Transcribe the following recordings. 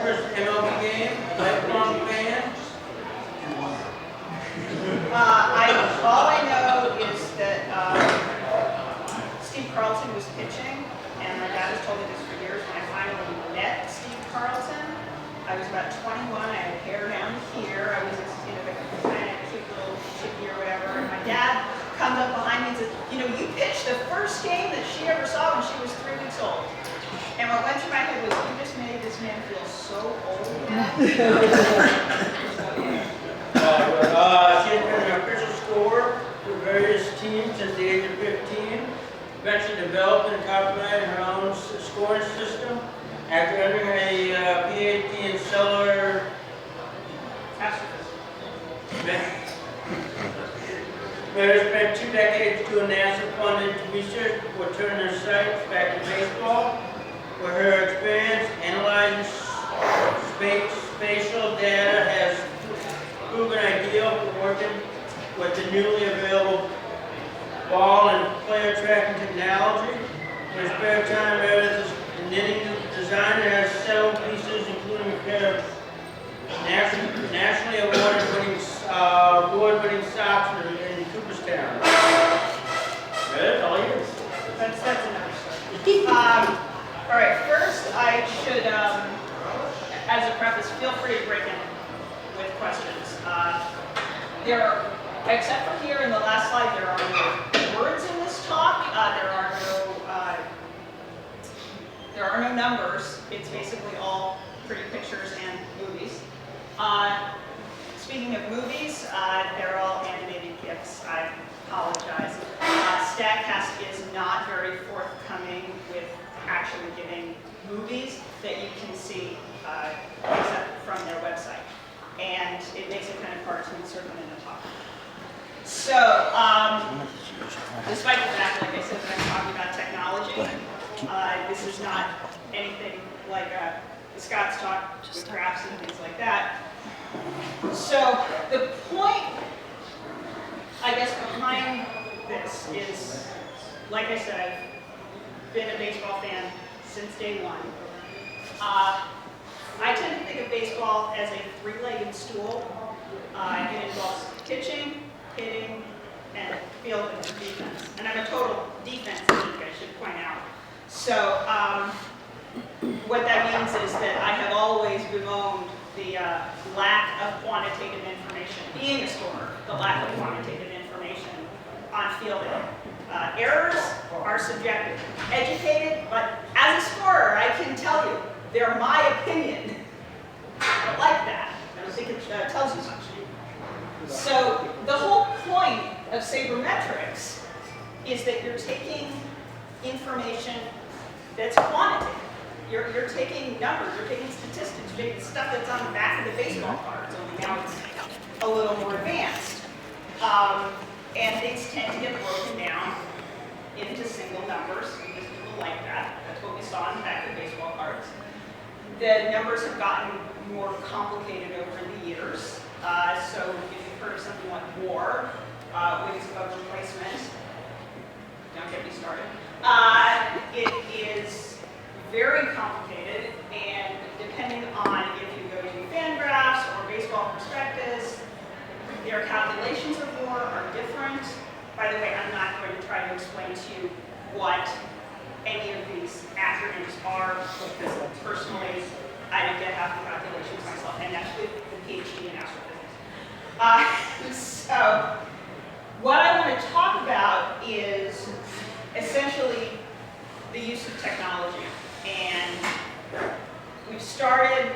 first MLB game, lifelong fan. All I know is that Steve Carlton was pitching, and my dad has told me this for years. When I finally met Steve Carlton, I was about 21. I had hair down here. I was, the kind of cute little chickie or whatever. And my dad comes up behind me and says, you pitched the first game that she ever saw when she was 3 weeks old. And what went through my head was, you just made this man feel so old. She has been an official scorer for various teams since the age of 15. Eventually developed and copyrighted her own scoring system. After earning a PhD in cellular astrophysics. Mary spent 2 decades doing NASA-funded research for Turner Science back in baseball, where her experience analyzing spatial data has proven ideal for working with the newly available ball and player tracking technology. In her spare time, Meredith is a knitting designer, has several pieces, including a pair of nationally award-winning socks in Cooperstown. Meredith, all yours. That's another story. All right, first I should, as a preface, feel free to break in with questions. Except for here in the last slide, there are no words in this talk. There are no numbers. It's basically all pretty pictures and movies. Speaking of movies, they're all animated GIFs. I apologize. StatCast is not very forthcoming with actually giving movies that you can see except from their website. And it makes it kind of hard to insert them in the talk. So, despite the fact, like I said, that I'm talking about technology, this is not anything like the Scott's talk with graphs and things like that. So, the point, I guess, behind this is, like I said, I've been a baseball fan since day one. I tend to think of baseball as a 3-legged stool. It involves pitching, hitting, and fielding and defense. And I'm a total defense geek, I should point out. So what that means is that I have always bemoaned the lack of quantitative information, being a scorer, the lack of quantitative information on fielding. Errors are subjective. Educated, but as a scorer, I can tell you, they're my opinion. I don't like that. I don't think it tells you much. So the whole point of sabermetrics is that you're taking information that's quantitative. You're taking numbers, you're taking statistics, you're taking stuff that's on the back of the baseball cards, only now it's a little more advanced. And things tend to get broken down into single numbers because people like that. That's what we saw on the back of the baseball cards. The numbers have gotten more complicated over the years. So if you've heard of something like WAR, Wiggins above replacement, don't get me started. It is very complicated, and depending on if you go to Fangraphs or Baseball Prospectus, their calculations of WAR are different. By the way, I'm not going to try to explain to you what any of these acronyms are, because personally, I didn't get half the calculations myself, and that's with the PhD in astrophysics. So, what I want to talk about is essentially the use of technology. And we've started,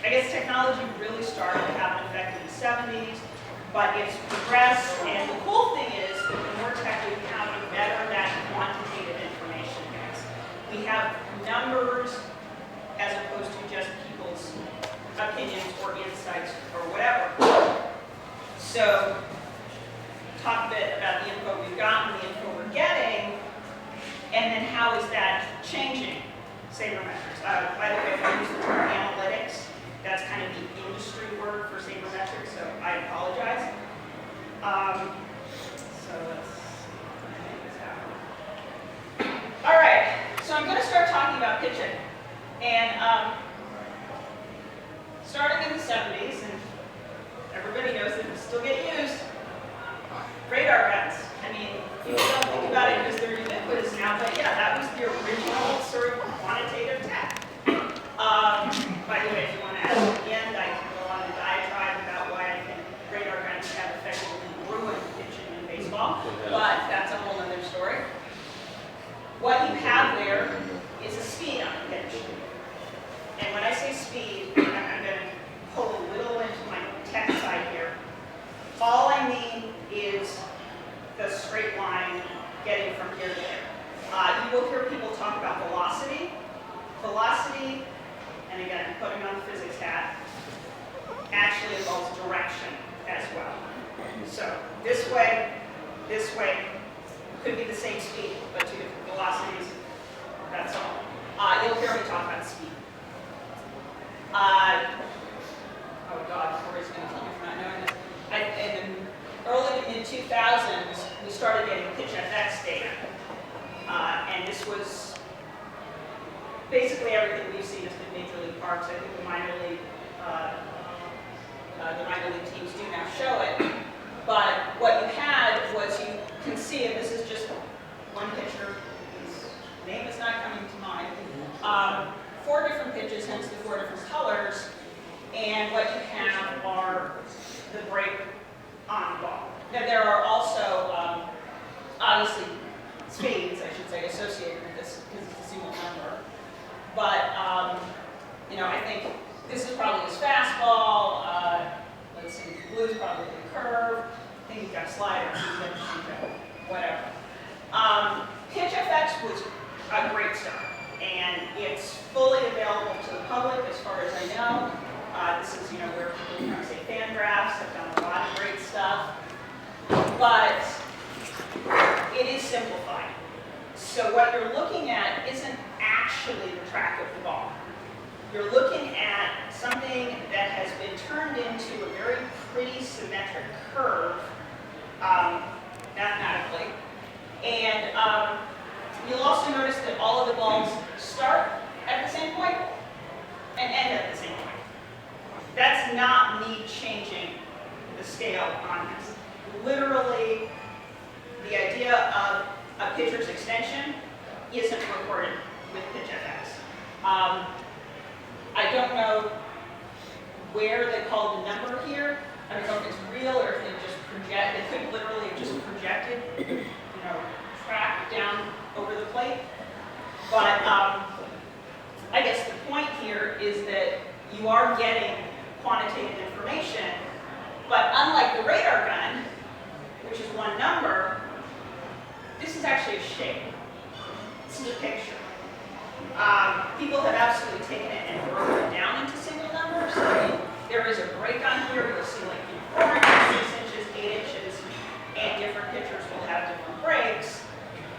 I guess technology really started to have an effect in the 70s, but it's progressed, and the cool thing is that the more tech we have, the better that quantitative information is. We have numbers as opposed to just people's opinions or insights or whatever. So, talk a bit about the info we've gotten, the info we're getting, and then how is that changing sabermetrics. By the way, if I use the term analytics, that's kind of the industry word for sabermetrics, so I apologize. So let's make this happen. All right, so I'm going to start talking about pitching. 70s, and everybody knows that they still get used. Radar guns. I mean, people don't think about it because they're ubiquitous now, but yeah, that was the original sort of quantitative tech. By the way, if you want to ask at the end, I can go on a diatribe about why I think radar guns have effectively ruined pitching in baseball, but that's a whole other story. What you have there is a speed on the pitch. And when I say speed, I'm going to pull a little into my tech side here. All I mean is the straight line getting from here to there. You will hear people talk about velocity. Velocity, and again, I'm putting on the physics hat, actually involves direction as well. So this way, could be the same speed, but two different velocities, that's all. You'll hear me talk about speed. Oh God, Corey's going to tell me for not knowing this. Early in the 2000s, we started getting PitchFX data. And this was basically everything we've seen has been Major League Parks. I think the minor league teams do now show it. But what you had was, you can see, and this is just one pitcher, his name is not coming to mind, 4 different pitches, hence the 4 different colors, and what you have are the break on the ball. Now there are also, obviously, speeds, I should say, associated with this because it's a single number. But, I think this is probably his fastball. Let's see, blue is probably the curve. I think he's got a slider, whatever. PitchFX was a great start, and it's fully available to the public as far as I know. This is, where people say Fangraphs have done a lot of great stuff, but it is simplified. So what you're looking at isn't actually the track of the ball. You're looking at something that has been turned into a very pretty symmetric curve mathematically. And you'll also notice that all of the balls start at the same point and end at the same point. That's not me changing the scale on this. Literally, the idea of a pitcher's extension isn't recorded with PitchFX. I don't know where they call the number here. I don't know if it's real or if they just project. They could literally have just projected, track down over the plate. But I guess the point here is that you are getting quantitative information, but unlike the radar gun, which is one number, this is actually a shape. This is a picture. People have absolutely taken it and broken it down into single numbers. I mean, there is a break on here. You'll see 4 inches, 6 inches, 8 inches, and different pitchers will have different breaks.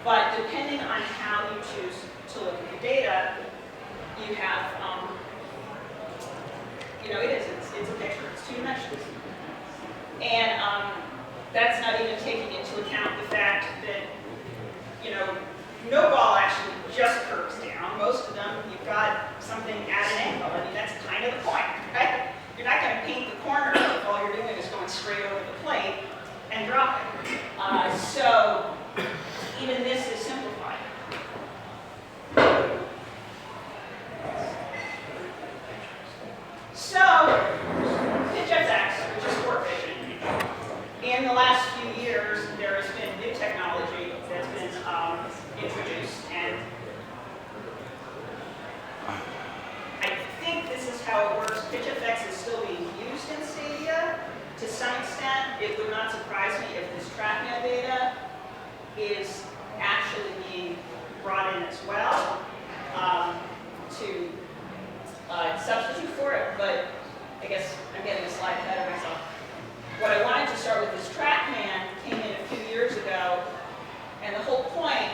But depending on how you choose to look at the data, you have, it's a picture. It's 2-dimensional. And that's not even taking into account the fact that, no ball actually just curves down. Most of them, you've got something at an angle. I mean, that's kind of the point, right? You're not going to paint the corner if all you're doing is going straight over the plate and dropping. So even this is simplified. So PitchFX, which is sport vision, in the last few years, there has been new technology that's been introduced, and I think this is how it works. PitchFX is still being used in Stadia to some extent. It would not surprise me if this TrackMan data is actually being brought in as well to substitute for it, but I guess I'm getting a slide ahead of myself. What I wanted to start with is TrackMan came in a few years ago, and the whole point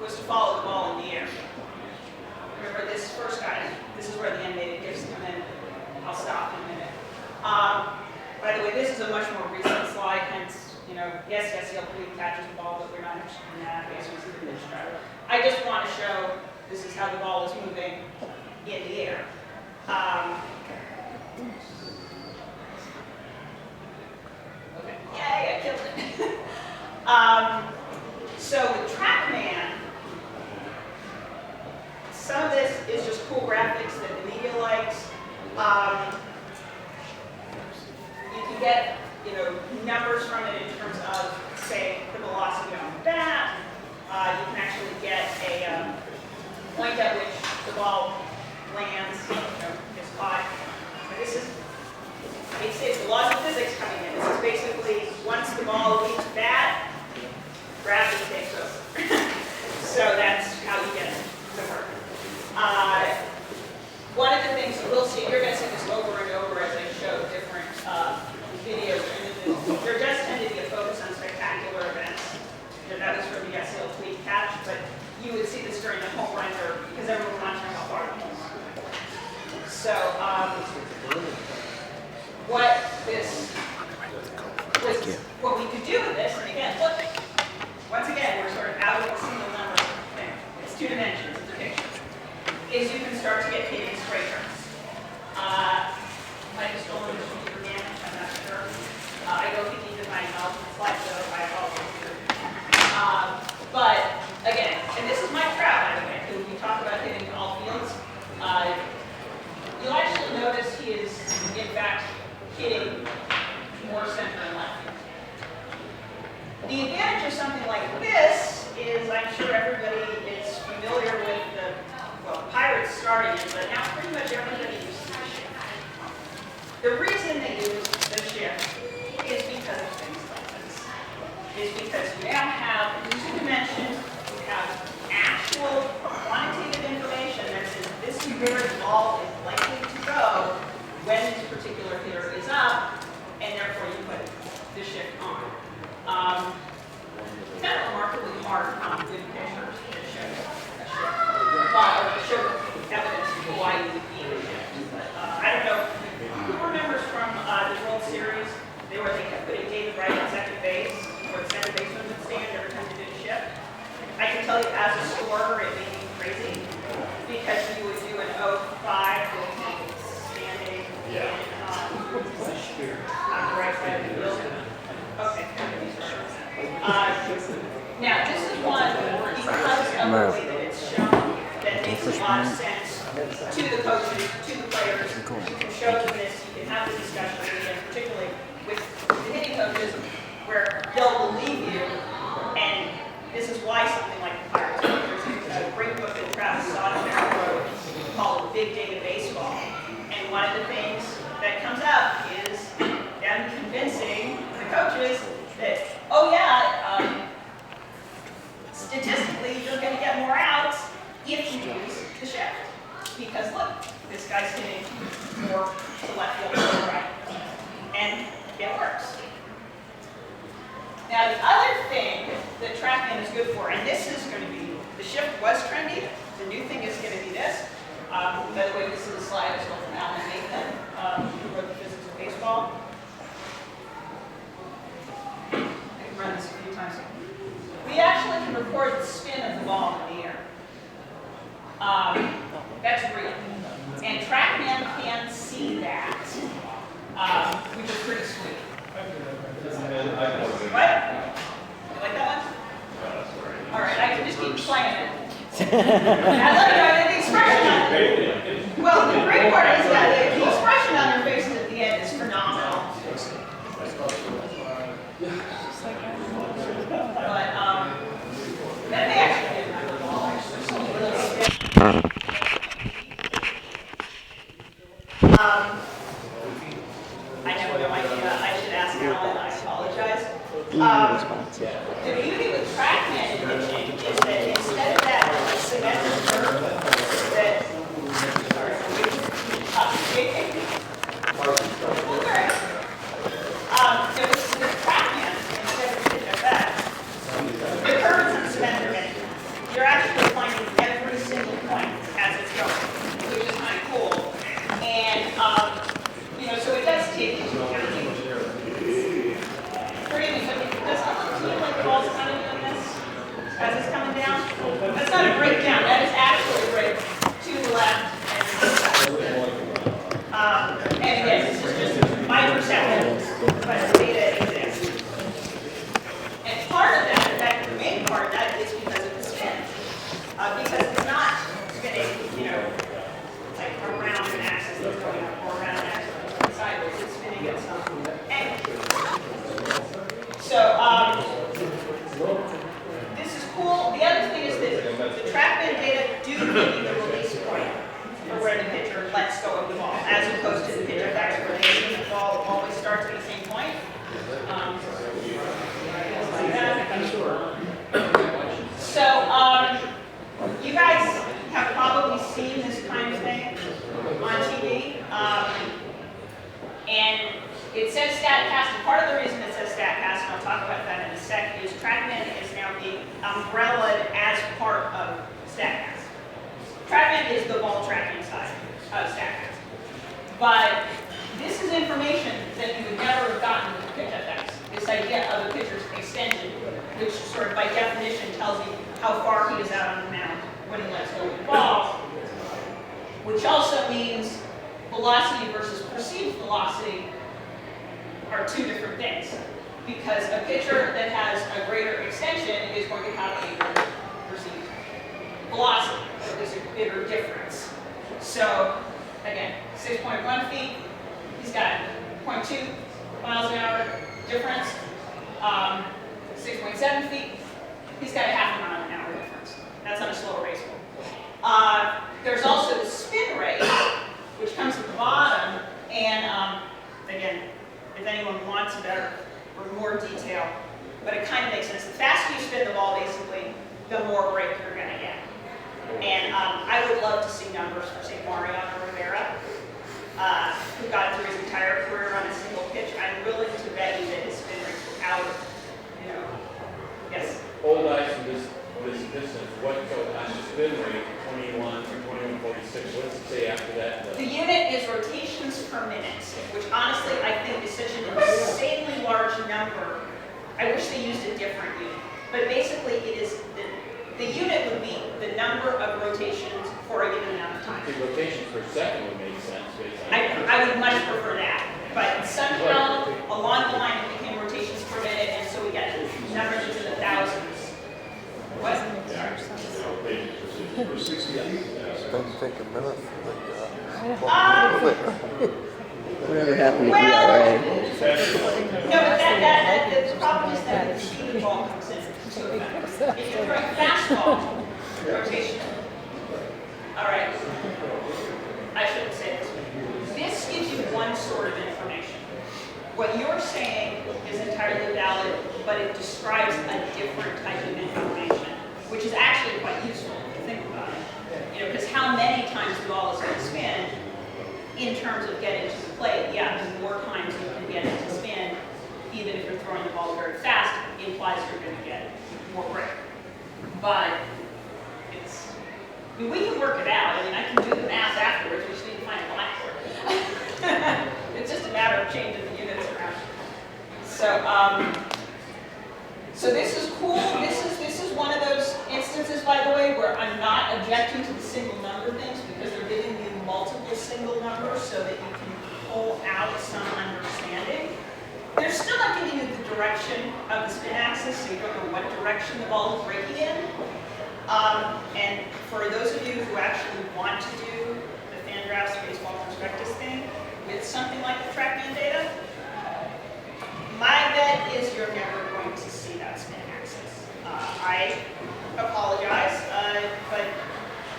was to follow the ball in the air. Remember this first guy, this is where the animated GIFs come in. I'll stop in a minute. By the way, this is a much more recent slide, hence, yes, Yelp catches the ball, but we're not interested in that. We just see the pitch driver. I just want to show this is how the ball is moving in the air. Okay, yay, I killed it. So with TrackMan, some of this is just cool graphics that the media likes. You can get, numbers from it in terms of, say, the velocity on the bat. You can actually get a point at which the ball lands, gets caught. So this is, it's the laws of physics coming in. This is basically once the ball leaves the bat, gravity takes over. So that's how you get it to work. One of the things you will see, you're going to see this over and over as I show different videos or images. There does tend to be a focus on spectacular events. That was from the SEL tweet catch, but you would see this during the home run derby because everyone wants to know how far the home run went. So what we could do with this, and again, look, once again, we're sort of out of the single number thing. It's 2 dimensions, it's a picture. Is you can start to get hitting straight turns. Might have stolen this from your man, I'm not sure. I don't think he did my slide, so I apologize. But again, and this is my crowd, by the way, because we talk about hitting all fields. You'll actually notice he is, in fact, hitting more center and left field. The advantage of something like this is I'm sure everybody is familiar with the, Pirates starting it, but now pretty much everybody uses the shift. The reason they use the shift is because of things like this. Is because you now have 2 dimensions, you have actual quantitative information that says this is where the ball is likely to go when this particular hitter is up, and therefore you put the shift on. Kind of remarkably hard on good pitchers to show a shift, or to show evidence of why you would need a shift. I don't know who remembers from the World Series, they kept putting David Wright on second base, or the second baseman would stand every time they did a shift. I can tell you as a scorer, it made me crazy because you would do an 0-5 with him standing on the right side of the field. Okay. Now, this is one because of the way that it's shown that makes a lot of sense to the coaches, to the players. You can show them this, you can have the discussion, and particularly with the hitting coaches, where they'll believe you, and this is why something like the Pirates, there's a great book that Travis Sotomayor wrote called Big Data Baseball, and one of the things that comes up is them convincing the coaches that, oh yeah, statistically you're going to get more outs if you use the shift. Because look, this guy's hitting more to left field than right. And it works. Now the other thing that TrackMan is good for, and this is going to be, the shift was trendy, the new thing is going to be this. By the way, this is a slide I stole from Alan Nathan, who wrote The Physics of Baseball. I can run this a few times. We actually can record the spin of the ball in the air. That's real. And TrackMan can see that, which is pretty sweet. What? You like that one? All right, I can just keep playing it. I love the expression on it. Well, the great part is that the expression on their faces at the end is phenomenal. But that may actually be another ball. I have no idea. I should ask Alan. I apologize. The beauty with TrackMan pitching is that instead of that symmetric curve that with TrackMan, instead of pitch at that, the curve isn't symmetric anymore. You're actually finding every single point as it's going, which is kind of cool. And so it does take into account. Forgive me, but does it look to you like the ball's kind of doing this as it's coming down? That's not a breakdown. That is actually a break to the left and to the left. lets go of the ball, as opposed to the pitch effects where they see the ball always starts at the same point. Like that. So, you guys have probably seen this kind of thing on TV. And it says StatCast, and part of the reason it says StatCast, and I'll talk about that in a sec, is TrackMan is now being umbrellaed as part of StatCast. TrackMan is the ball tracking side of StatCast. But this is information that you would never have gotten with pitch effects. This idea of a pitcher's extension, which sort of by definition tells you how far he is out on the mound when he lets go of the ball, which also means velocity versus perceived velocity are two different things. Because a pitcher that has a greater extension is going to have a greater perceived velocity. So there's a bigger difference. So again, 6.1 feet, he's got 0.2 miles an hour difference. 6.7 feet, he's got a half a mile an hour difference. That's on a slower race ball. There's also the spin rate, which comes at the bottom, and again, if anyone wants better or more detail, but it kind of makes sense. The faster you spin the ball, basically, the more break you're going to get. And I would love to see numbers for, say, Mariano Rivera, who got through his entire career on a single pitch. I'm willing to bet you that his spin rates were out of, yes? Old ice in this distance, what, so on the spin rate, 21 or 21.46, what does it say after that? The unit is rotations per minute, which honestly I think is such an insanely large number. I wish they used a different unit. But basically it is, the unit would be the number of rotations for a given amount of time. The rotations per second would make sense based on. I would much prefer that. But somehow along the line it became rotations per minute, and so we get numbers into the thousands. What? Doesn't take a minute for the, Whatever happened to Well, ERA? no, but the problem is that the speed of the ball comes in into effect. If you're throwing fastball, rotation. All right. I shouldn't say this. This gives you one sort of information. What you're saying is entirely valid, but it describes a different type of information, which is actually quite useful if you think about it. Because how many times the ball is going to spin in terms of getting to the plate, yeah, the more times you can get it to spin, even if you're throwing the ball very fast, implies you're going to get more break. But we can work it out. I can do the math afterwards. We just need to find a blackboard. It's just a matter of changing the units around. So this is cool. This is one of those instances, by the way, where I'm not objecting to the single number things because they're giving you multiple single numbers so that you can pull out some understanding. They're still not giving you the direction of the spin axis, so you don't know what direction the ball is breaking in. And for those of you who actually want to do the Fangraphs baseball prospectus thing with something like the TrackMan data, my bet is you're never going to see that spin axis. I apologize, but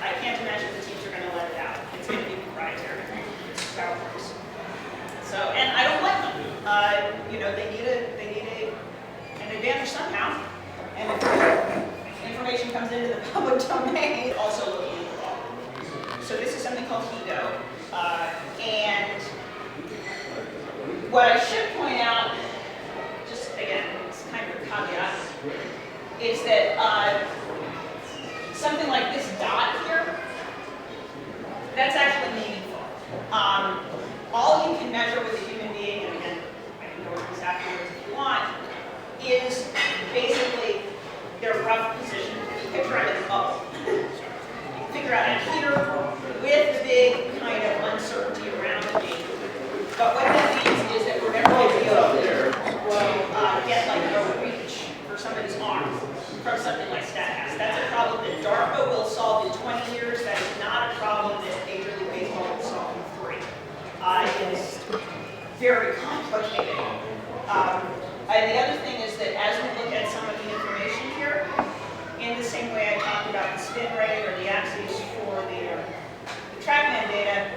I can't imagine the teams are going to let it out. It's going to be proprietary. It's how it works. So, and I don't blame them. They need an advantage somehow. And if information comes into the public domain, also looking at the ball. So this is something called HEDO. And what I should point out, just again, it's kind of a caveat, is that something like this dot here, that's actually meaningful. All you can measure with a human being, and again, I can go over this afterwards if you want, is basically their rough position. Picture out of the bubble. You can figure out here with the big kind of uncertainty around me. But what that means is that whenever you will get like a reach for somebody's arm from something like StatCast. That's a problem that DARPA will solve in 20 years. That is not a problem that Major League Baseball will solve in 3. It is very complicated. And the other thing is that as we look at some of the information here, in the same way I talked about the spin rate or the axes for the TrackMan data,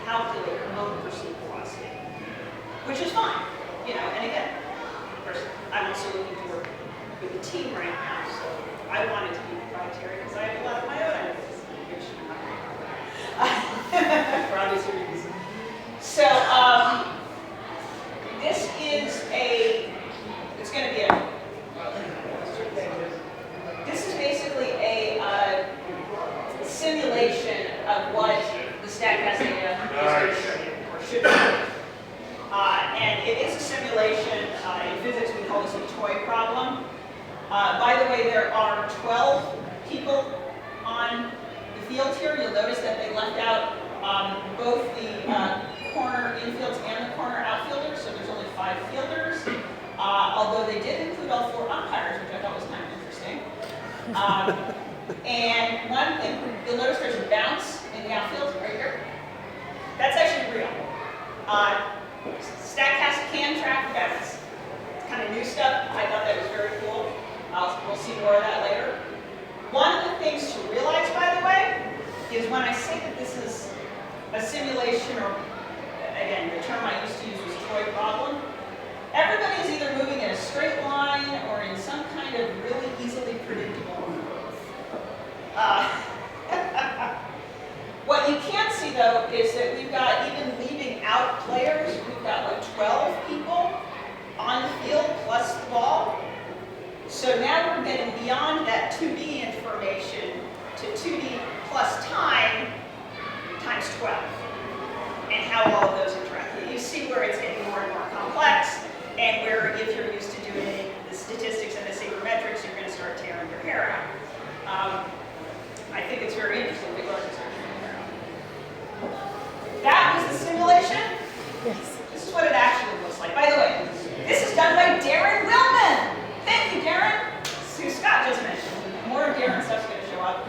calculate your own perceived velocity, which is fine, you know, and again, of course, I'm also looking to work with the team right now, so I want it to be proprietary because I have a lot of my own ideas, which I'm not going to talk about for obvious reasons. So, this is it's going to be this is basically a simulation of what the StatCast data is going to show you, or should be. And it is a simulation. In physics, we call this a toy problem. By the way, there are 12 people on the field here. You'll notice that they left out both the corner infields and the corner outfielders, so there's only 5 fielders. Although they did include all 4 umpires, which I thought was kind of interesting. And one thing, you'll notice there's a bounce in the outfield right here. That's actually real. StatCast can track bounce. It's kind of new stuff. I thought that was very cool. We'll see more of that later. One of the things to realize, by the way, is when I say that this is a simulation, or again, the term I used to use was toy problem, everybody is either moving in a straight line or in some kind of really easily predictable curve. What you can't see, though, is that we've got, even leaving out players, we've got like 12 people on the field plus the ball. So now we're getting beyond that 2D information to 2D plus time times 12, and how all of those interact. You see where it's getting more and more complex, and where if you're used to doing the statistics and the sabermetrics, you're going to start tearing your hair out. I think it's very interesting to start tearing your hair out. That was the simulation. Yes. This is what it actually looks like. By the way, this is done by Darren Willman. Thank you, Darren. Who Scott just mentioned. More Darren stuff's going to show up.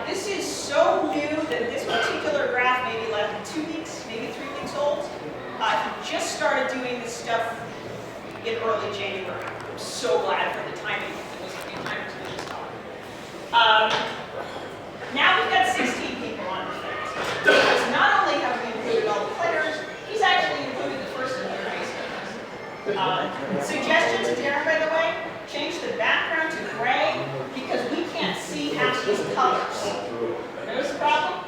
This is so new that this particular graph may be less than 2 weeks, maybe 3 weeks old. He just started doing this stuff in early January. I'm so glad for the timing. It was a few times we just talked. Now we've got 16 people on the fence. Because not only have we included all the players, he's actually included the first and third baseman. Suggestion to Darren, by the way, change the background to gray because we can't see half these colors. Notice the problem?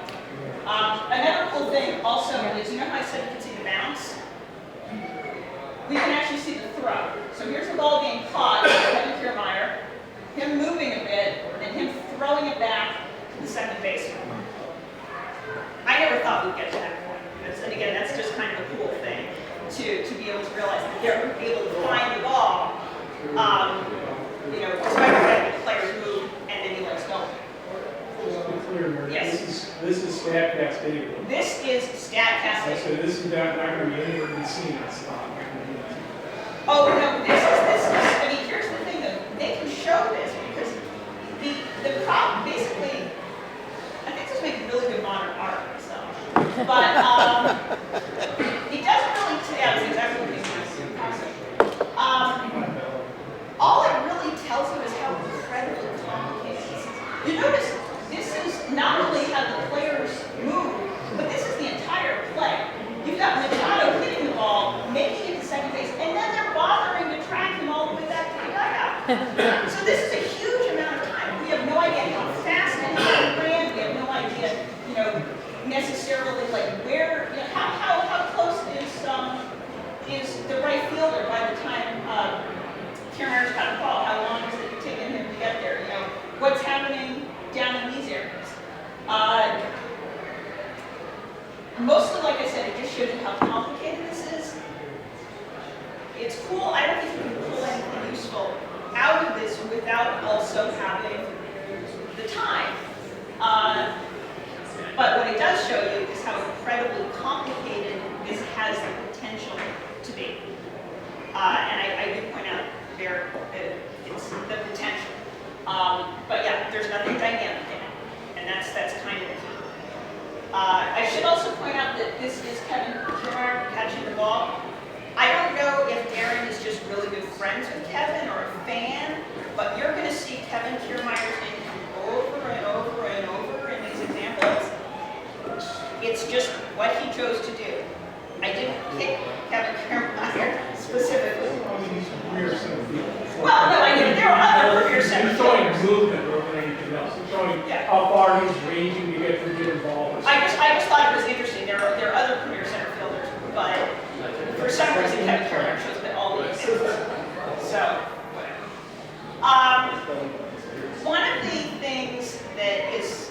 Another cool thing also is, you know how I said you can see the bounce? We can actually see the throw. So here's the ball being caught by Kevin Kiermaier, him moving a bit, and him throwing it back to the second baseman. I never thought we'd get to that point. And again, that's just kind of a cool thing to be able to realize that they're able to find the ball, you know, despite the fact that the players move and then he lets go. Just to be clear, Mary, Yes. this is StatCast data. This is StatCast data. So this is not going to be anywhere to be seen. It's not going to be. Oh, no, this is, I mean, here's the thing though, they can show this because the problem, basically, I think this makes really good modern art, so. But, it doesn't really, yeah, it's exactly what he's doing. All it really tells you is how incredibly complicated this is. You notice, this is not only how the players move, but this is the entire play. You've got Machado hitting the ball, making it to second base, and then they're bothering to track him all the way back to the dugout. So this is a huge amount of time. We have no idea how fast anyone ran. We have no idea, you know, necessarily like where, you know, how close is the right fielder by the time Kiermaier's got the ball? How long is it taking him to get there? You know, what's happening down in these areas? Mostly, like I said, it just shows you how complicated this is. It's cool. I don't think you can pull anything useful out of this without also having the time. But what it does show you is how incredibly complicated this has the potential to be. And I do point out there that it's the potential. But yeah, there's nothing dynamic in it. And that's kind of the key. I should also point out that this is Kevin Kiermaier catching the ball. I don't know if Darren is just really good friends with Kevin or a fan, but you're going to see Kevin Kiermaier's name come over and over and over in these examples. It's just what he chose to do. I didn't pick Kevin Kiermaier specifically. I mean, he's a career center field. Well, no, I mean, there are other career center He's showing fielders. movement more than anything else. He's showing Yeah. how far he's ranging to get from given ball. I just thought it was interesting. There are other career center fielders, but for some reason Kevin Kiermaier chose that all these things. So, whatever. One of the things that is,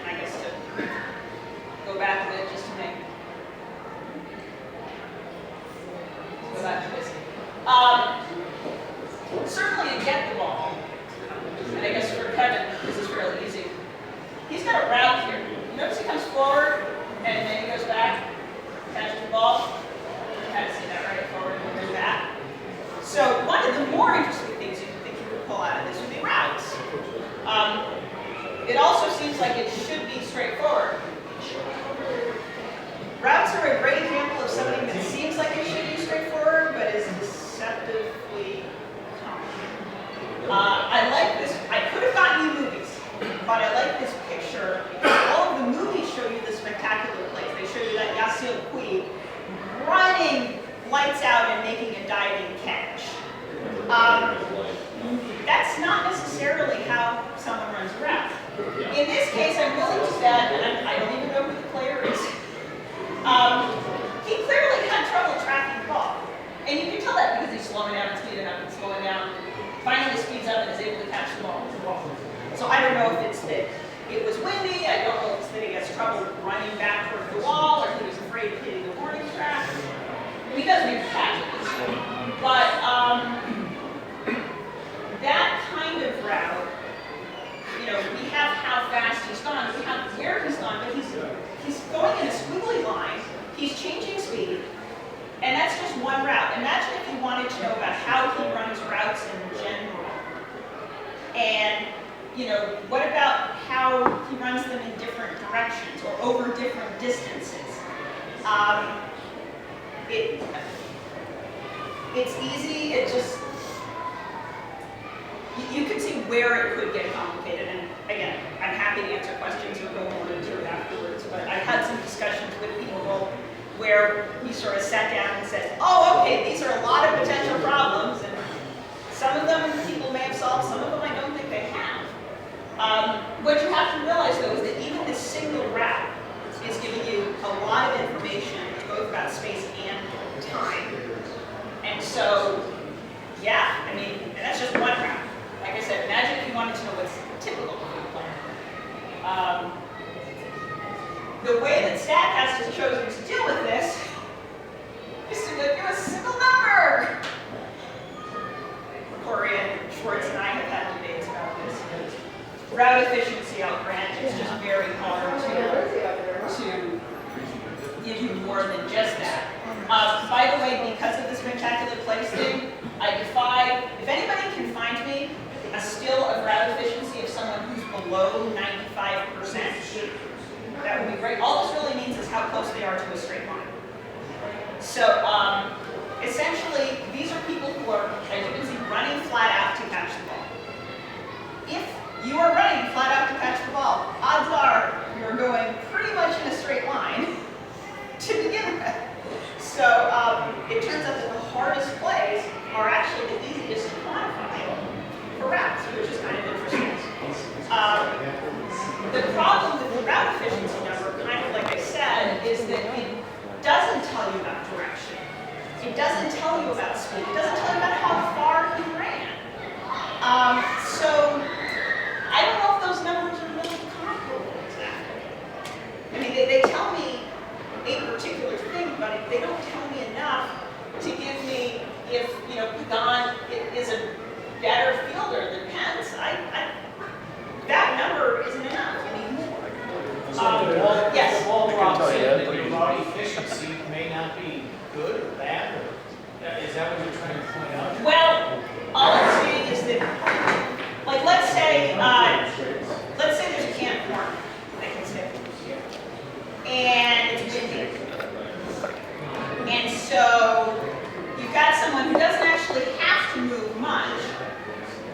and I guess to go back a bit just to make, go back to this. Certainly to get the ball, and I guess for Kevin, this is fairly easy. He's got a route here. You notice he comes forward, and then he goes back, catches the ball. You kind of see that, right? Forward and then goes back. So one of the more interesting things you think you could pull out of this would be routes. It also seems like it should be straightforward. Routes are a great example of something that seems like it should be straightforward, but is deceptively complicated. I like this. I could have gotten you movies, but I like this picture. All of the movies show you the spectacular plays. They show you that Yasiel Puig running lights out and making a diving catch. That's not necessarily how someone runs a route. In this case, I'm willing to bet, and I don't even know who the player is. He clearly had trouble tracking the ball. And you can tell that because he's slowing down and speeding up and slowing down. Finally speeds up and is able to catch the ball. So I don't know if it's that it was windy, I don't know if it's that he has trouble running back towards the wall, or he was afraid of hitting the warning track. He does make catches. But that kind of route, you know, we have how fast he's gone, we have where he's gone, but he's going in a squiggly line, he's changing speed, and that's just one route. Imagine if you wanted to know about how he runs routes in general. And, you know, what about how he runs them in different directions or over different distances? It's easy, it just, you can see where it could get complicated. And again, I'm happy to answer questions or go more into it afterwards, but I've had some discussions with people where we sort of sat down and said, oh, okay, these are a lot of potential problems, and some of them people may have solved, some of them I don't think they have. What you have to realize, though, is that even this single route is giving you a lot of information, both about space and time. And so, yeah, I mean, and that's just one route. Like I said, imagine if you wanted to know what's typical of a player. The way that StatCast has chosen to deal with this is to give you a single number. Corey and Schwartz and I have had debates about this. Route efficiency, I'll grant, is just very hard to give you more than just that. By the way, because of the spectacular place thing, I defy, if anybody can find me a still of route efficiency of someone who's below 95%, that would be great. All this really means is how close they are to a straight line. So essentially, these are people who are, as you can see, running flat out to catch the ball. If you are running flat out to catch the ball, odds are you're going pretty much in a straight line to begin with. So it turns out that the hardest plays are actually the easiest to quantify for routes, which is kind of interesting. The problem with the route efficiency number, kind of like I said, is that it doesn't tell you about direction. It doesn't tell you about speed. It doesn't tell you about how far he ran. So I don't know if those numbers are really comparable exactly. I mean, they tell me a particular thing, but they don't tell me enough to give me if, you know, Pagan is a better fielder than Pence. That number isn't enough. I need more. Yes. The ball I can drops tell you in, that, that but your you- route efficiency may not be good or bad, or is that what you're trying to point out? Well, all I'm saying is that, like, let's say there's a can of corn that can stick, and it's windy, and so you've got someone who doesn't actually have to move much,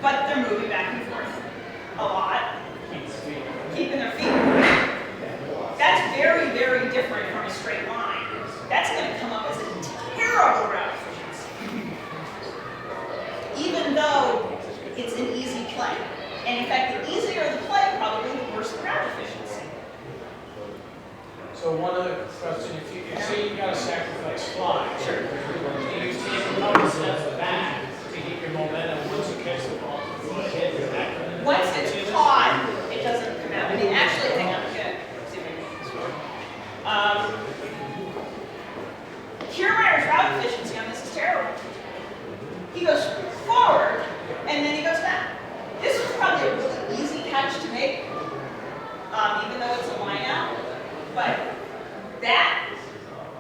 but they're moving back and forth a lot, keeping their feet moving. That's very, very different one other question, if you say you gotta sacrifice fly. Sure. Do you take a couple steps back to keep your momentum once you catch the ball? Hit the back. Once it's caught, it doesn't come out. I mean, actually, hang on, I'm gonna see if I can make this work. Kiermaier's route efficiency on this is terrible. He goes forward, and then he goes back. This was probably a really easy catch to make, even though it's a line out. But that,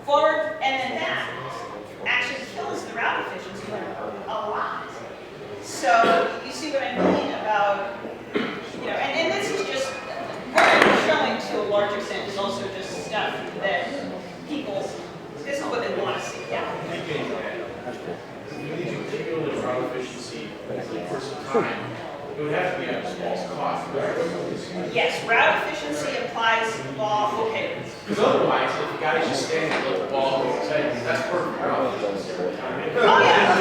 forward, and then that, actually kills the route efficiency a lot. So you see what I mean about, you know, and this is just, what I'm showing to a large extent is also just stuff that people, this is what they want to see. Yeah. You need to particularly route efficiency for some time. It would have to be at a small cost, right? Yes, route efficiency implies ball, okay. Because otherwise, if the guy's just standing there with the ball, that's perfect route efficiency every time. Oh, yeah.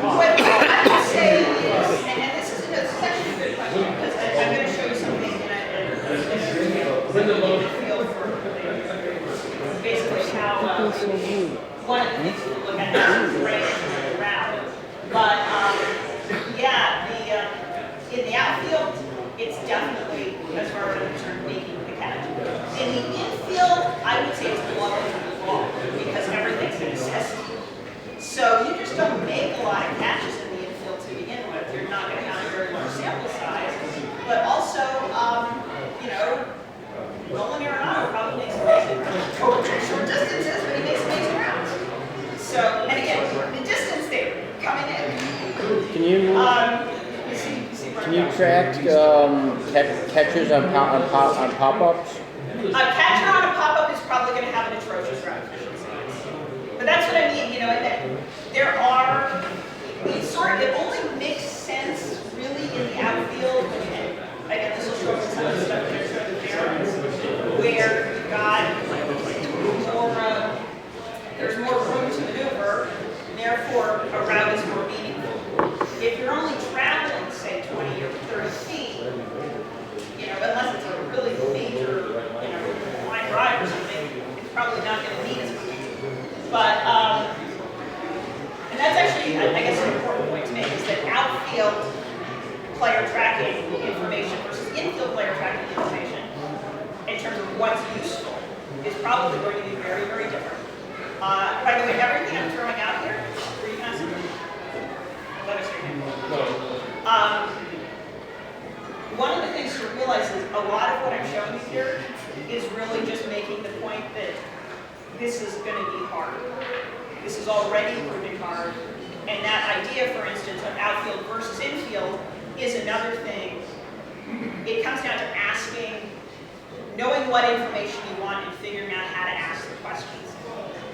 What I would say is, and this is actually a good question, because I'm going to show you something that feel for basically how one of the things we look at is the range of the route. But yeah, in the outfield, it's definitely, as far as I'm concerned, making the catch. In the infield, I would say it's blowing the ball because everything's an necessity. So you just don't make a lot of catches in the infield to begin with. You're not going to have a very large sample size. But also, you know, Nolan Arenado probably makes amazing rounds. Short distances, but he makes amazing rounds. So, and again, the distance there, coming in. Can you track catchers on pop-ups? A catcher on a pop-up is probably going to have an atrocious route efficiency. But that's what I mean, you know, that there are, it only makes sense really in the outfield, and again, this will show up in some of the stuff that showed there, where you've got more, there's more room to maneuver, and therefore a route is more meaningful. If you're only traveling, say, 20 or 30 feet, you know, unless it's a really major, you know, line drive or something, it's probably not going to need as much. But, and that's actually, I guess, an important point to make, is that outfield player tracking information versus infield player tracking information, in terms of what's useful, is probably going to be very, very different. By the way, everything I'm throwing out here, were you asking? Let me straighten it. One of the things to realize is a lot of what I'm showing you here is really just making the point that this is going to be hard. This is already proving hard. And that idea, for instance, of outfield versus infield is another thing. It comes down to asking, knowing what information you want and figuring out how to ask the questions.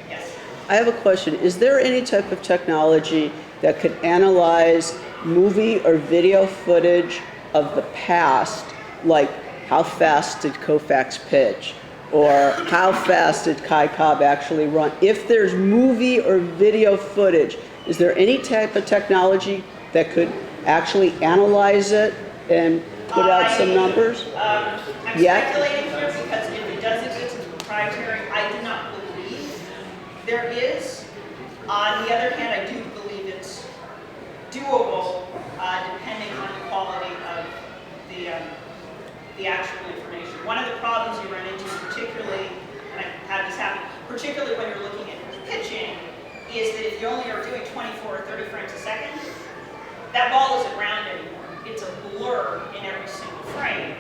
Yes? I have a question. Is there any type of technology that could analyze movie or video footage of the past, like how fast did Koufax pitch, or how fast did Kai Cobb actually run? If there's movie or video footage, is there any type of technology that could actually analyze it and put out some numbers? I'm speculating here because if it does exist, it's proprietary. I do not believe there is. On the other hand, I do believe it's doable, depending on the quality of the actual information. One of the problems you run into, particularly, and I've had this happen, particularly when you're looking at pitching, is that if you only are doing 24 or 30 frames a second, that ball isn't round anymore. It's a blur in every single frame.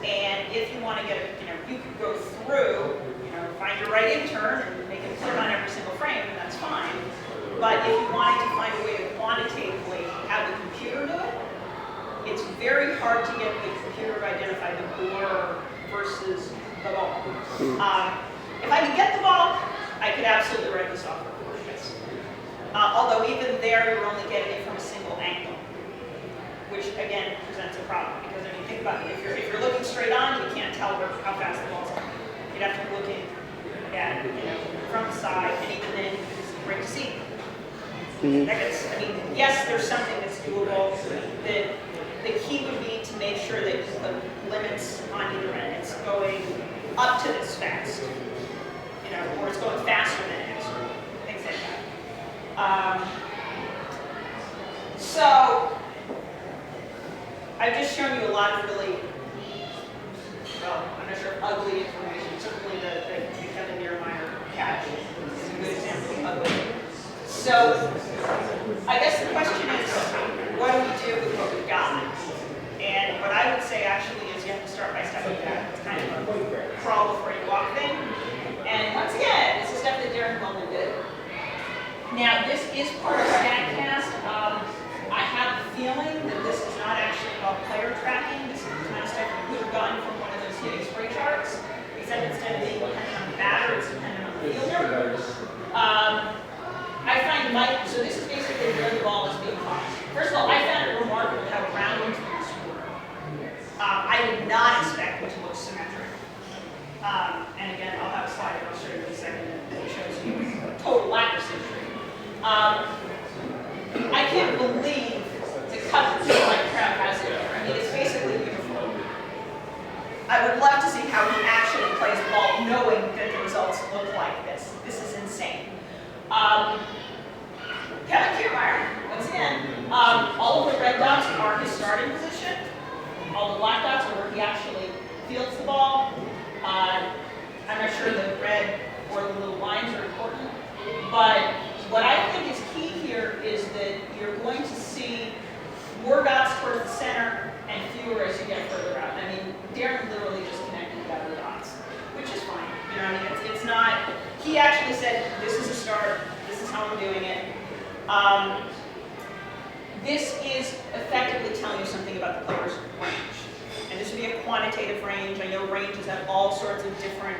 And if you want to get it, you know, you could go through, you know, find your right in turn and make it clear on every single frame, and that's fine. But if you wanted to find a way to quantitatively have the computer do it, it's very hard to get the computer to identify the blur versus the ball. If I could get the ball, I could absolutely write the software for it, yes. Although even there, you're only getting it from a single angle, which again presents a problem. Because if you think about it, if you're looking straight on, you can't tell how fast the ball's going. You'd have to be looking at, you know, from the side, and even then, it's great to see. I mean, yes, there's something that's doable. The key would be to make sure that you limits on either end. It's going up to this fast, or it's going faster than X, or things like that. So I've just shown you a lot of really, well, I'm not sure, ugly information. Certainly the Kevin Niermeyer catch is a good example of ugly. So I guess the question is, what do we do with what we've got? And what I would say actually is you have to start by stepping back. It's kind of a crawl before you walk thing. And once again, this is stuff that Darren Wellman did. Now, this is part of StatCast. I have a feeling that this is not actually about player tracking. This is the kind of stuff you could have gotten from one of those hitting spray charts, except instead of being dependent on the batter, it's dependent on the fielder. I find so this is basically where the ball is being tossed. First of all, I found it remarkable how round these were. I did not expect it to look symmetric. And again, I'll have a slide I'll show you in a second that shows you total lack of symmetry. I can't believe the coverage like Crowd has it here. I mean, it's basically uniform. I would love to see how he actually plays the ball knowing that the results look like this. This is insane. Kevin Kiermaier, once again, all of the red dots are his starting position. All the black dots are where he actually fields the ball. I'm not sure the red or the little lines are important, but what I think is key here is that you're going to see more dots towards the center and fewer as you get further out. I mean, Darren literally just connected the other dots, which is fine. I mean, it's not, he actually said, this is a start, this is how I'm doing it. This is effectively telling you something about the player's range. And this would be a quantitative range. I know ranges have all sorts of different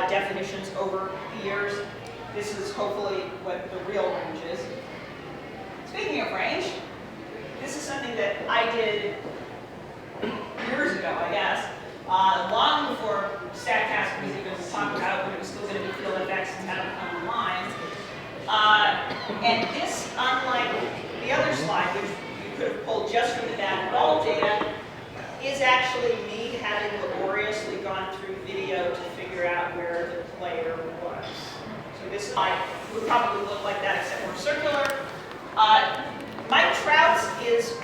definitions over the years. This is hopefully what the real range is. Speaking of range, this is something that I did years ago, I guess, long before StatCast was even talked about, when it was still going to be Field FX and hadn't come online. And this, unlike the other slide, which you could have pulled just from the bat and ball data, is actually me having laboriously gone through video to figure out where the player was. So this slide would probably look like that, except more circular. Mike Trout's is,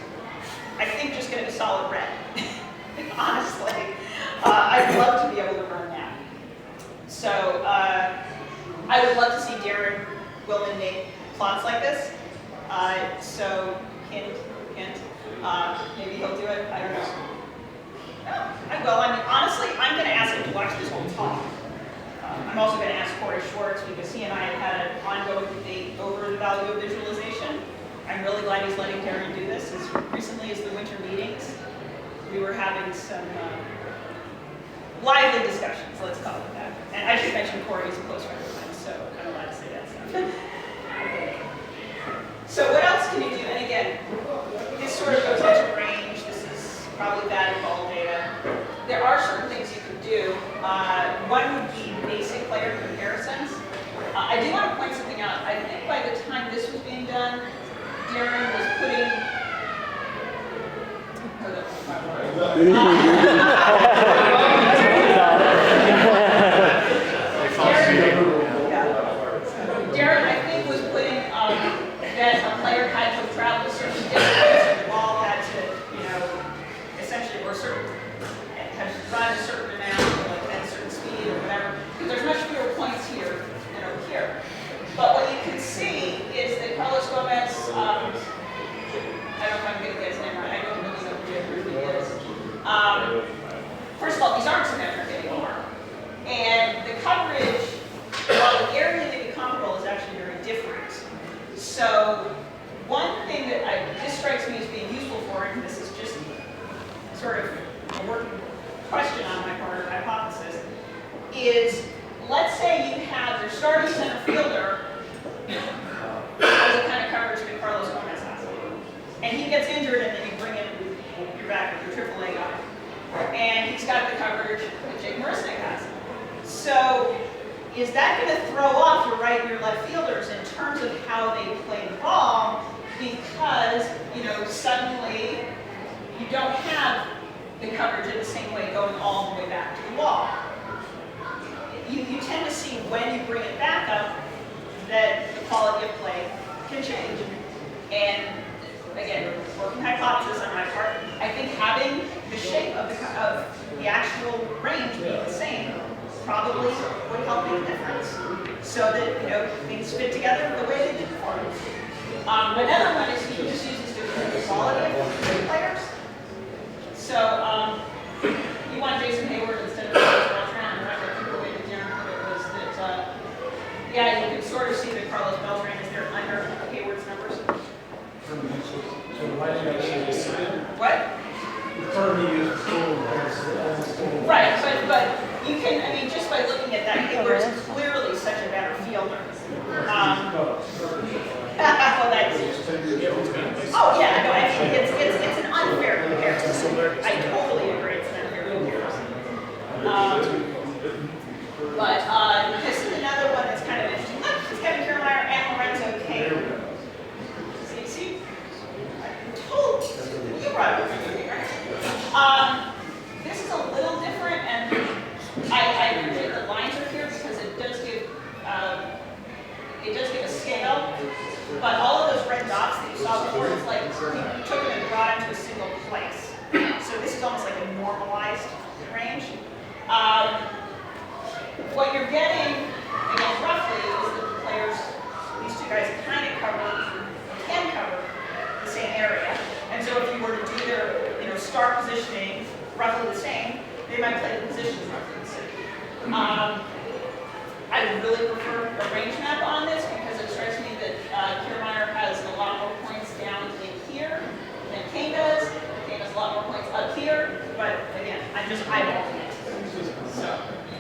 I think, just going to be solid red. Honestly, I'd love to be able to run that. So I would love to see Darren Wellman make plots like this. So hint, maybe he'll do it. I don't know. I will. I mean, honestly, I'm going to ask him to watch this whole talk. I'm also going to ask Corey Schwartz, because he and I have had an ongoing debate over the value of visualization. I'm really glad he's letting Darren do this. As recently as the winter meetings, we were having some lively discussions, let's call it that. And I should mention Corey is a close friend of mine, so I'm allowed to say that stuff. So what else can you do? And again, this sort of goes into range. This is probably bad in ball data. There are certain things you can do. One would be basic player comparisons. I do want to point something out. I think by the time this was being done, Darren was putting... Darren, I think, was putting that a player had to travel a certain distance, and the ball had to, essentially, or certain, had to run a certain amount, like at a certain speed or whatever. There's much fewer points here than over here. But what you can see is that Carlos Gomez, I don't know if I'm going to get his name right, I don't really know who he is. First of all, these aren't symmetric anymore. And the coverage, while the area may be comparable, is actually very different. So one thing that this strikes me as being useful for, and this is just sort of a working question on my part, or hypothesis, is let's say you have your starting center fielder has the kind of coverage that Carlos Gomez has. And he gets injured, and then you bring in your back with your AAA guy. And he's got the coverage that Jake Marisnick has. So is that going to throw off your right and your left fielders in terms of how they play the ball? Because, suddenly you don't have the coverage in the same way going all the way back to the wall. You tend to see when you bring it back up that the quality of play can change. And again, working hypothesis on my part, I think having the shape of the actual range be the same probably would help make a difference. So that, you know, things fit together the way they did before. Another one is he just uses the quality of the players. So you want Jason Hayward instead of Carlos Beltran. I'm not going to keep away the general, but it was that, yeah, you can sort of see that Carlos Beltran is there under Hayward's numbers. So why did I say this? What? The term he used was Right, but you can, I mean, just by looking at that, Hayward's clearly such a better fielder. Well, that's, oh yeah, no, I mean, it's an unfair comparison. I totally agree it's an unfair comparison. But this is another one that's kind of interesting. Look, it's Kevin Kiermaier and Lorenzo Cain. See? I told you brought it over here, right? This is a little different, and I appreciate the lines are here because it does give a scale. But all of those red dots that you saw before, it's like you took them and brought them to a single place. So this is almost like a normalized range. What you're getting, again, roughly, is that the players, these two guys can cover the same area. And so if you were to do their, you know, start positioning roughly the same, they might play the positions roughly the same. I would really prefer a range map on this because it strikes me that Kiermaier has a lot more points down in here than Cain does. Cain has a lot more points up here, but again, I'm just eyeballing it. So,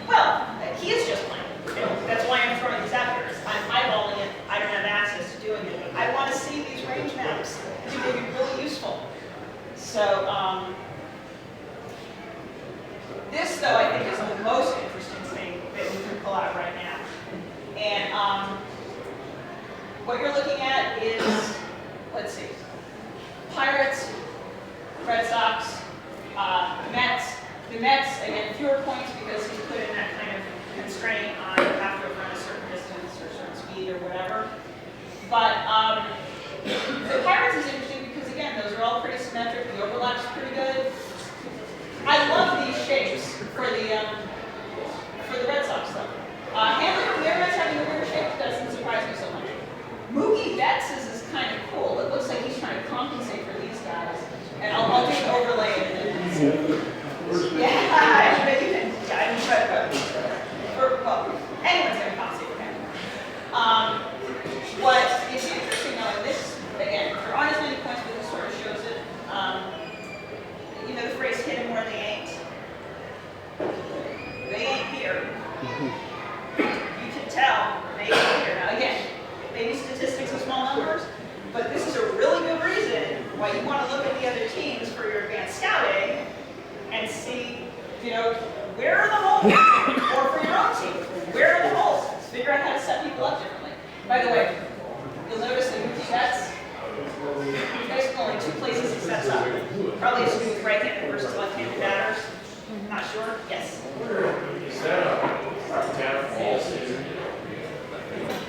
well, he is just playing. You know, that's why I'm throwing these out here. I'm eyeballing it. I don't have access to doing it. But I want to see these range maps. I think they'd be really useful. So, this, though, I think is the most interesting thing that we can pull out right now. And what you're looking at is, let's see, Pirates, Red Sox, Mets. The Mets, again, fewer points because he put in that kind of constraint on you have to run a certain distance or certain speed or whatever. But the Pirates is interesting because, again, those are all pretty symmetric. The overlap's pretty good. I love these shapes for the Red Sox, though. Hanley Ramirez having a weird shape doesn't surprise me so much. Mookie Betts is kind of cool. It looks like he's trying to compensate for these guys. And I'll do an overlay in yeah, but you can, yeah, well, anyone's going to compensate for him. What is interesting, though, in this, again, there aren't as many points, but this sort of shows it. You know the phrase, hit them where they ain't? They ain't here. You can tell they ain't here. Now, again, maybe statistics are small numbers, but this is a really good reason why you want to look at the other teams for your advanced scouting and see, you know, where are the holes? Or for your own team, where are the holes? Figure out how to set people up differently. By the way, you'll notice that Mookie Betts, there's only two places he sets up. Probably has to do with right-handed versus left-handed batters. Not sure? Yes. Is that a data false?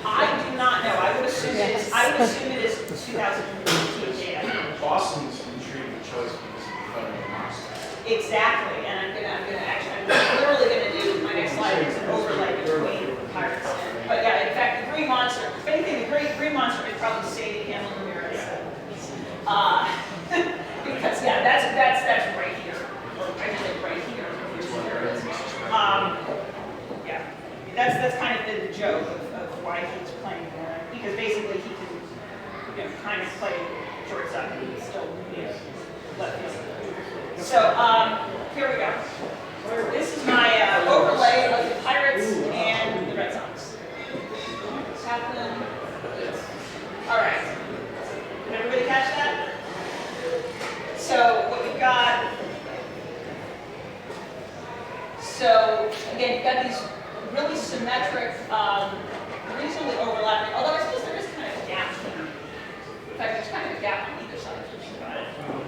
I do not know. I would assume it is. I would assume it is 2015 data. Boston's intriguing choice because of the federal marks. Exactly, and I'm literally gonna do my next slide is an overlay between Pirates and, but yeah, in fact, the Green Monster, if anything, the Green Monster is probably Sadie Campbell Ramirez. Because yeah, that's right here, or I should say right here. Yeah, that's kind of the joke of why he's playing there, because basically he can, you know, kind of play shortstop and he's still, you know, left field. So, here we go. This is my overlay of the Pirates and the Red Sox. All right. Did everybody catch that? So, what we've got, so again, you've got these really symmetric, reasonably overlapping, although I suppose there is kind of a gap here. In fact, there's kind of a gap on either side.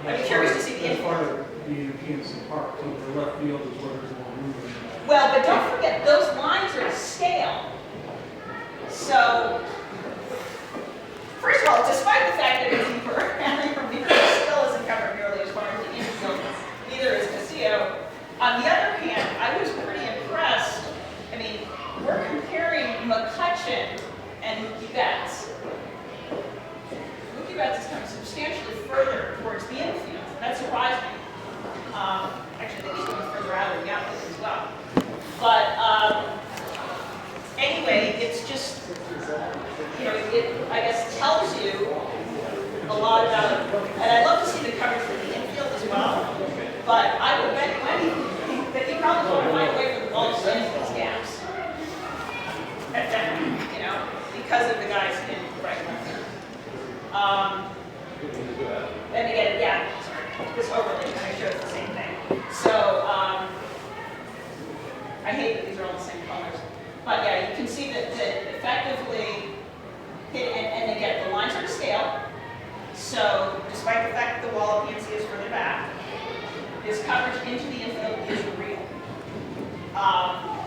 I'd be curious to see the info. being in PNC Park, so the left field is where there's more room. Well, but don't forget, those lines are to scale. So, first of all, despite the fact that it's deeper, Henry Bermuda still isn't covered nearly as far as the infield, neither is Castillo. On the other hand, I was pretty impressed. I mean, we're comparing McCutcheon and Mookie Betts. Mookie Betts has come substantially further towards the infield. That surprised me. Actually, I think he's going further out of the outfield as well. But anyway, it's just, you know, it I guess tells you a lot about, and I'd love to see the coverage for the infield as well. But I would bet you anything that you probably want to find a way for the ball to stand in these gaps. You know, because of the guys in right left. And again, yeah, sorry, this overlay kind of shows the same thing. So, I hate that these are all the same colors. But yeah, you can see that effectively, and again, the lines are to scale. So, despite the fact that the wall of PNC is further back, this coverage into the infield is real.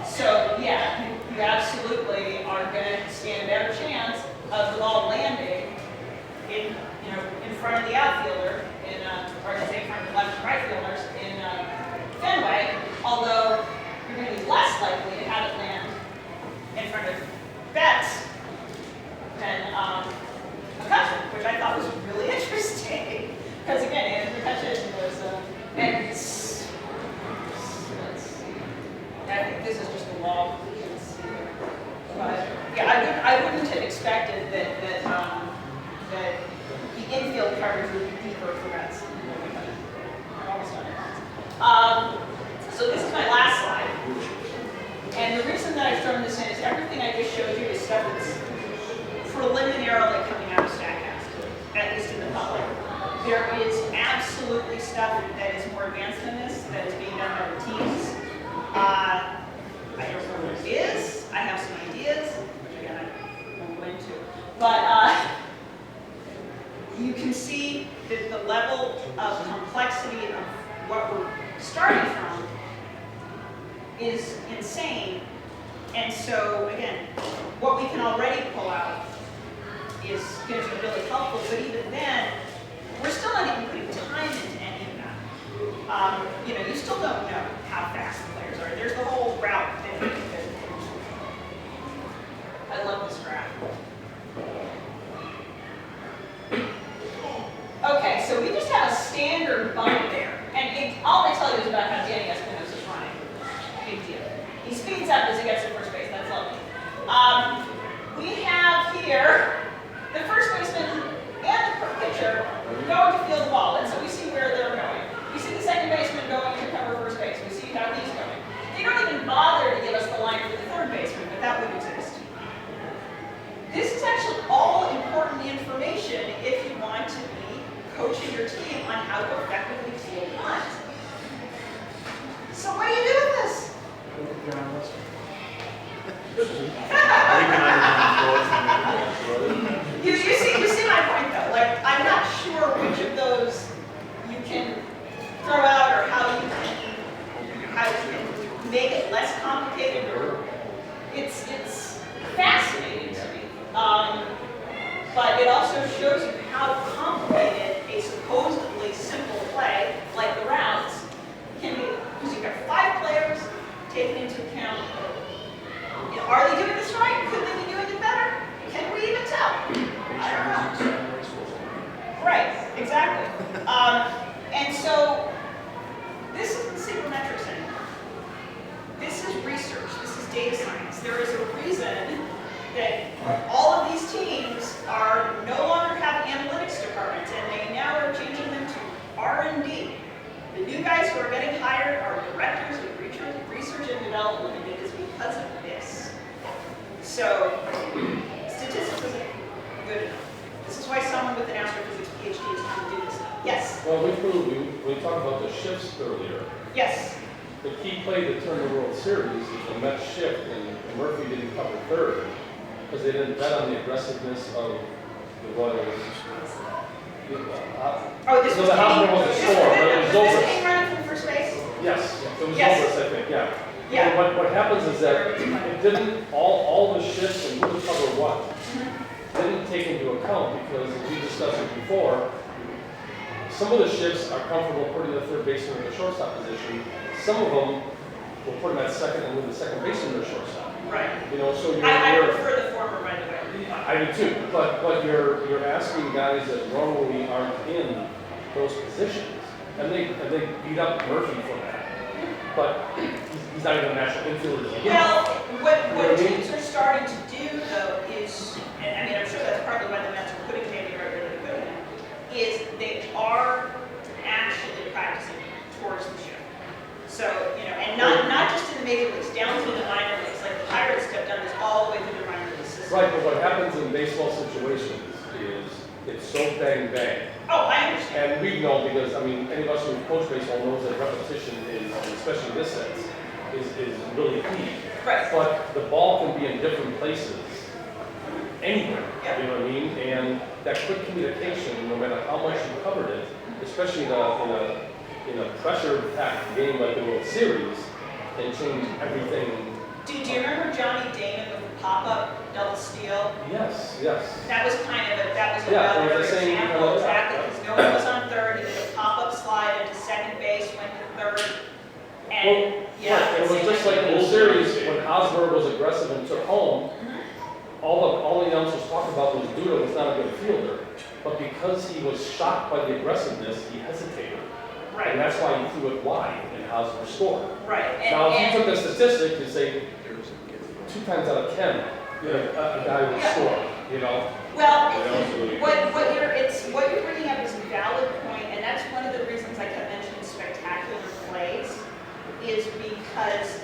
So yeah, you absolutely are going to stand a better chance of the ball landing in, you know, in front of the outfielder, or to say in front of the left and right fielders in Fenway, although you're going to be less likely to have it land in front of Betts than McCutcheon, which I thought was really interesting. Because again, McCutcheon was, and let's see. I think this is just a wall. But yeah, I wouldn't have expected that the infield coverage would be deeper for Betts. I'm almost done. So this is my last slide. And the reason that I've thrown this in is everything I just showed you is stuff that's preliminarily coming out of StatCast, at least in the public. There is absolutely stuff that is more advanced than this that is being done by the teams. I don't know what it is. I have some ideas, which again I won't go into. But you can see that the level of complexity of what we're starting from is insane. And so again, what we can already pull out is going to be really helpful. But even then, we're still not even putting time into any of that. You know, you still don't know how fast the players are. There's the whole route thing. I love this graph. Okay, so we just have a standard bump there. And all they tell you is about how Danny Espinosa is running. Big deal. He speeds up as he gets to first base. That's lovely. We have here the first baseman and the pitcher going to field the ball, and so we see where they're going. We see the second baseman going to cover first base. We see how he's going. They don't even bother to give us the line for the third baseman, but that would exist. This is actually all important information if you want to be coaching your team on how to effectively field bunt. So what do you do with this? You see my point though. Like, I'm not sure which of those you can throw out or how you can make it less complicated. Or it's fascinating to me. But it also shows you how complicated a supposedly simple play like the routes can be. Because you've got 5 players taken into account. Are they doing this right? Could they be doing it better? Can we even tell? I don't know. Right, exactly. And so this isn't sabermetrics anymore. This is research. This is data science. There is a reason that all of these teams are no longer have analytics departments, and they now are changing them to R&D. The new guys who are getting hired are directors of research and development, and it is because of this. So statistics isn't good enough. This is why someone with an astrophysics PhD is trying to do this stuff. Yes? Well, we talked about the shifts earlier. Yes. The key play to turn the World Series is the Mets shift, and Murphy didn't cover third because they didn't bet on the aggressiveness of the Royals. Oh, this So was the hospital King- was a this score, but it was this over. King running from Yes, it was Yes. Zobrist, I think, yeah. Yeah. But what happens is that it didn't, all the shifts and who to cover what, didn't take into account because, as we discussed it before, some of the shifts are comfortable putting the third baseman in the shortstop position. Some of them will put him at second and move the second baseman to the shortstop. Right. You know, so I you're prefer the former, by the way. I do too, but you're asking guys that normally aren't in those positions, and they beat up Murphy for that. But he's not even a natural infielder to begin Well, with. what teams are starting to do though is, and I mean, I'm sure that's partly why the Mets are putting Jamie right where they're putting him, is they are actually practicing towards the shift. So, you know, and not just in the major leagues, down through the minor leagues, like the Pirates have done this all the way through the minor league system. Right, but what happens in baseball situations is it's so bang bang. Oh, I understand. And we know because, I mean, any of us who coach baseball knows that repetition is, especially in this sense, is really key. Right. But the ball can be in different places, anywhere, Yep. you know what I mean? And that quick communication, no matter how much you covered it, especially in a pressure-packed game like the World Series, can change everything. Do you remember Johnny Damon with the pop-up double steal? Yes, yes. That was kind of Yeah, another it was the same, example, exactly, because no one was on third, he did a pop-up slide into second base, went to third, and, yeah. Right, it was just like in the series, when Hosmer was aggressive and took home, all the announcers talked about was Duda was not a good fielder, but because he was shocked by the aggressiveness, he hesitated. Right, And that's why he threw it wide and Hosmer scored. right, Now, if you and, took the statistic and say 2 times out of 10, a guy would score, you know? well, what you're bringing up is a valid point, and that's one of the reasons I kept mentioning spectacular plays, is because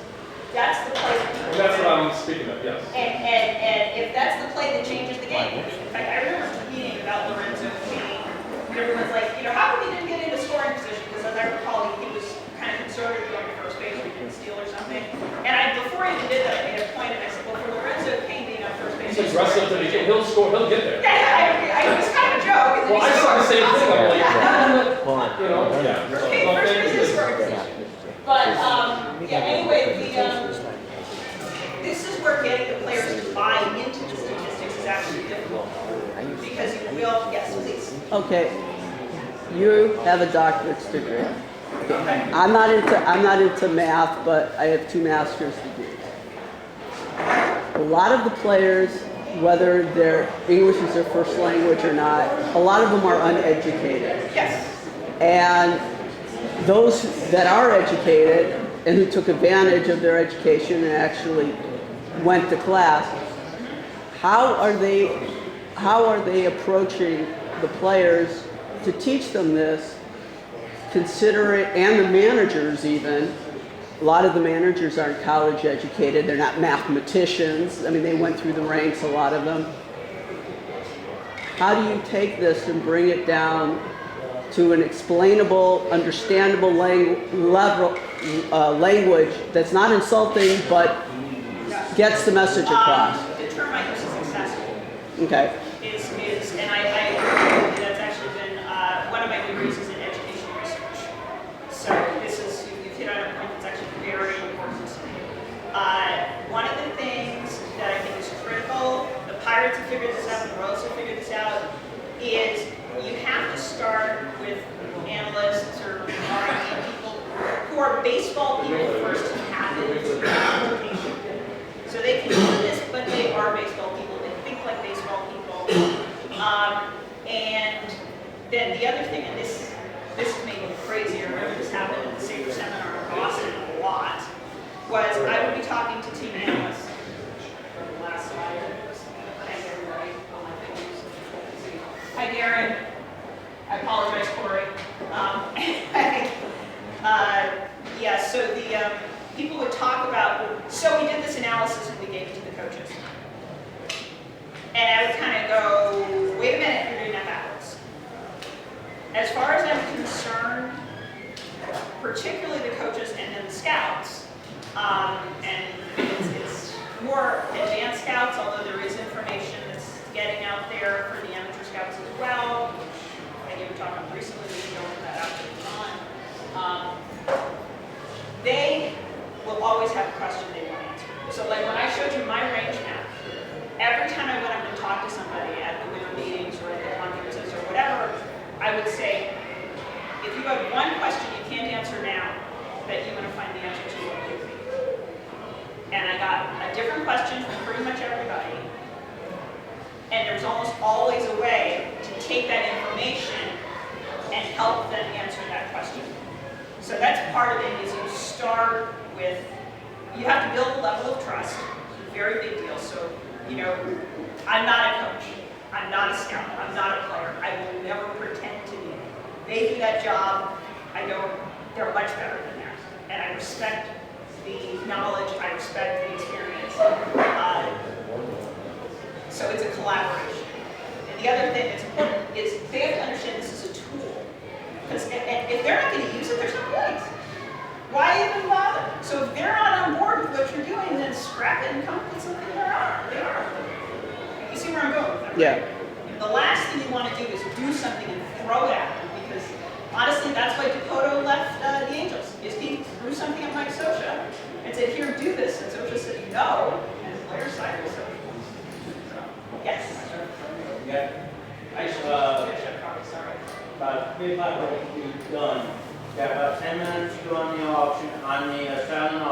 that's the play that people. And that's what I'm speaking of, yes. And if that's the play that changes the game. In fact, I remember tweeting about Lorenzo Cain. Everyone's like, you know, how come he didn't get into scoring position? Because as I recall, he was kind of conservative going to first base or he didn't steal or something. And before I even did that, I made a point and I said, well, for Lorenzo Cain being on first base. He's aggressive to begin, he'll score, he'll get there. Yeah, it was kind of a joke. and then Well, he I saw the scored. same thing, I'm like, you know, yeah. Okay, first base is scoring position. But, yeah, anyway, this is where getting the players to buy into the statistics is actually difficult. Because you will, yes, please. Okay, you have a doctorate's degree. I'm not into math, but I have 2 master's degrees. A lot of the players, whether their English is their first language or not, a lot of them are uneducated. Yes. And those that are educated and who took advantage of their education and actually went to class, how are they approaching the players to teach them this, and the managers even? A lot of the managers aren't college educated, they're not mathematicians. I mean, they went through the ranks, a lot of them. How do you take this and bring it down to an explainable, understandable language that's not insulting but gets the message across? The term I use is accessible. Okay. And I agree with you, that's actually been, one of my degrees is in education research. So you've hit on a point that's actually very important to me. One of the things that I think is critical, the Pirates have figured this out, the Royals have figured this out, is you have to start with analysts or R&D people who are baseball people first who happen to be application. So they can do this, but they are baseball people. They think like baseball people. And then the other thing, and this made me crazy, I remember this happened at the Safer Seminar in Boston a lot, was I would be talking to team analysts. The last slide. Hi, Darren. I apologize, Corey. Yeah, so the people would talk about, so we did this analysis and we gave it to the coaches. And I would kind of go, wait a minute, you're doing that backwards. As far as I'm concerned, particularly the coaches and then the scouts, and it's more advanced scouts, although there is information that's getting out there for the amateur scouts as well. I gave a talk on recently, we can go over that after the time. they will always have a question they want answered. So like when I showed you my range map, every time I went up and talked to somebody at the winter meetings or at the conferences or whatever, I would say, if you have one question you can't answer now, that you're going to find the answer to what you think. And I got a different question from pretty much everybody. And there's almost always a way to take that information and help them answer that question. So that's part of it, is you start with, you have to build a level of trust, very big deal. So, you know, I'm not a coach, I'm not a scout, I'm not a player, I will never pretend to be. They do that job, I know they're much better than that. And I respect the knowledge, I respect the experience. So it's a collaboration. And the other thing that's important is they have to understand this is a tool. Because if they're not going to use it, there's no point. Why even bother? So if they're not on board with what you're doing, then scrap it and come up with something they are. You see where I'm going with that, right? Yeah. The last thing you want to do is do something and throw it at them, because honestly, that's why Dakota left the Angels. Is he threw something at Mike Scioscia and said, "Here, do this," and Scioscia said no, and his player side was so. Yes. Yeah. About 3 o'clock will be done. Got about 10 minutes to go on the auction, on the silent auction.